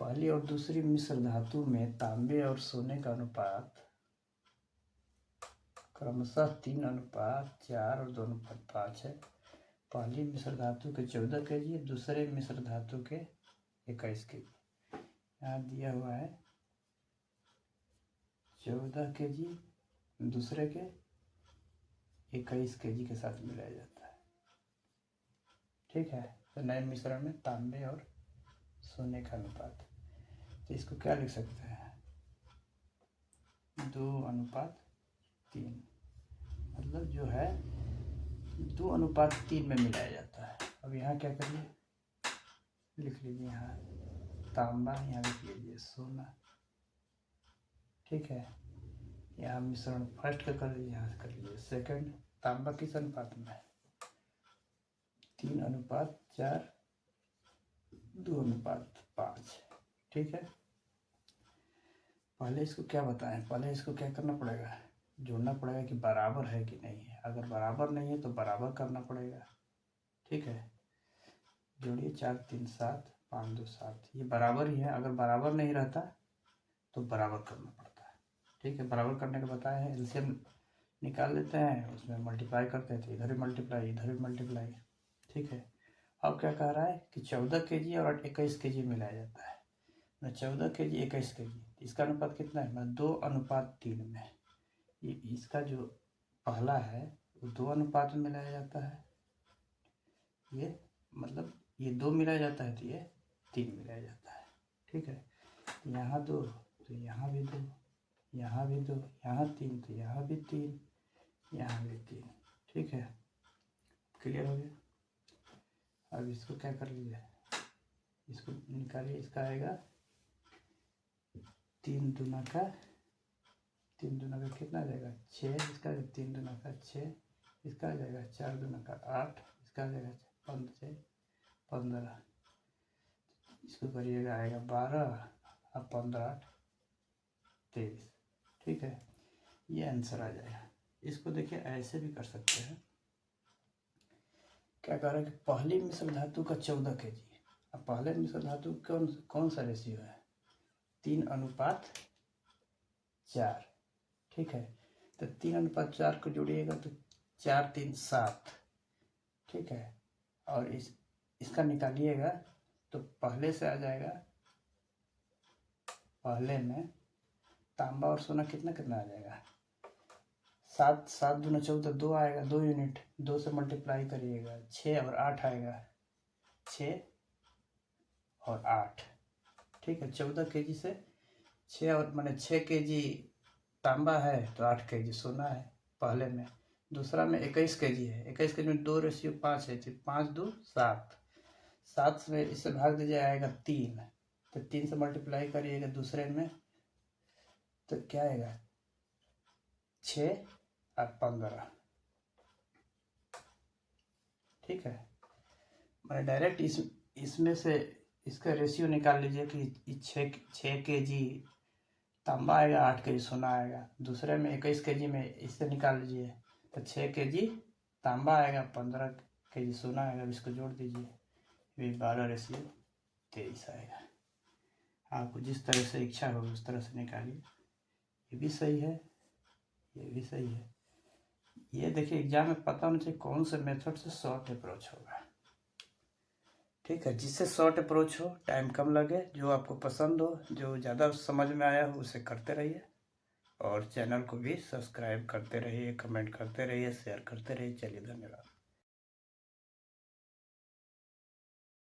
पहली और दूसरी मिश्र धातु में तांबे और सोने का अनुपात क्रमशः 3:4 और 2:5 है। पहली मिश्र धातु के 14 kg, दूसरे मिश्र धातु के 21 kg। यहाँ दिया हुआ है 14 kg, दूसरे के 21 kg के साथ मिलाया जाता है। ठीक है, तो नए मिश्रण में तांबे और सोने का अनुपात, तो इसको क्या लिख सकते हैं, 2:3, मतलब जो है 2:3 में मिलाया जाता है। अब यहाँ क्या करिए, लिख लीजिए, यहाँ तांबा, यहाँ लिख लीजिए सोना। ठीक है, यहाँ मिश्रण फर्स्ट का कर लीजिए, यहाँ से कर लीजिए सेकंड। तांबा किस अनुपात में है, 3:4, 2:5। ठीक है, पहले इसको क्या बताएं, पहले इसको क्या करना पड़ेगा, जोड़ना पड़ेगा कि बराबर है कि नहीं है। अगर बराबर नहीं है तो बराबर करना पड़ेगा। ठीक है, जोड़िए, 4 3 7 5 2 7, ये बराबर ही है। अगर बराबर नहीं रहता तो बराबर करना पड़ता है। ठीक है, बराबर करने का बताया है, एलसीएम निकाल लेते हैं, उसमें मल्टीप्लाई करते हैं, तो इधर भी मल्टीप्लाई, इधर भी मल्टीप्लाई। ठीक है, अब क्या कह रहा है कि 14 kg और 21 kg मिलाया जाता है। मैं 14 kg 21 kg, इसका अनुपात कितना है, मैं 2:3 में। ये इसका जो पहला है वो 2 अनुपात में मिलाया जाता है। ये मतलब ये 2 मिलाया जाता है तो ये 3 मिलाया जाता है। ठीक है, यहाँ 2 तो यहाँ भी 2, यहाँ भी 2, यहाँ 3 तो यहाँ भी 3, यहाँ भी 3। ठीक है, क्लियर हो गया। अब इसको क्या कर लीजिए, इसको निकालिए, इसका आएगा 3 दूना का कितना आ जाएगा, 6। इसका 3 दूना का 6, इसका आ जाएगा 4 दूना का 8, इसका आ जाएगा 15। इसको करिएगा, आएगा 12 और 15 8 23। ठीक है, ये आंसर आ जाएगा। इसको देखिए ऐसे भी कर सकते हैं, क्या कह रहा है कि पहली मिश्र धातु का 14 kg। अब पहले मिश्र धातु कौन सा रेशियो है, 3:4। ठीक है, तो 3:4 को जोड़िएगा तो 4 3 7। ठीक है, और इसका निकालिएगा तो पहले से आ जाएगा, पहले में तांबा और सोना कितना कितना आ जाएगा, 7 7 दूना 14, 2 आएगा, 2 यूनिट, 2 से मल्टीप्लाई करिएगा, 6 और 8 आएगा, 6 और 8। ठीक है, 14 kg से 6 और मैंने 6 kg तांबा है तो 8 kg सोना है पहले में। दूसरा में 21 kg है, 21 kg में 2:5 है, तो 5 2 7, 7 में इससे भाग दीजिए, आएगा 3, तो 3 से मल्टीप्लाई करिएगा दूसरे में, तो क्या आएगा 6 और 15। ठीक है, मैंने डायरेक्ट इसमें से इसका रेशियो निकाल लीजिए कि 6 kg तांबा आएगा, 8 kg सोना आएगा। दूसरे में 21 kg में इससे निकाल लीजिए, तो 6 kg तांबा आएगा, 15 kg सोना आएगा। इसको जोड़ दीजिए, ये 12:23 आएगा। आपको जिस तरह से इच्छा हो उस तरह से निकालिए। ये भी सही है, ये भी सही है। ये देखिए, एग्जाम में पता होना चाहिए कौन से मेथड से शॉर्ट अप्रोच होगा। ठीक है, जिससे शॉर्ट अप्रोच हो, टाइम कम लगे, जो आपको पसंद हो, जो ज़्यादा समझ में आया हो उसे करते रहिए। और चैनल को भी सब्सक्राइब करते रहिए, कमेंट करते रहिए, शेयर करते रहिए। चलिए, धन्यवाद।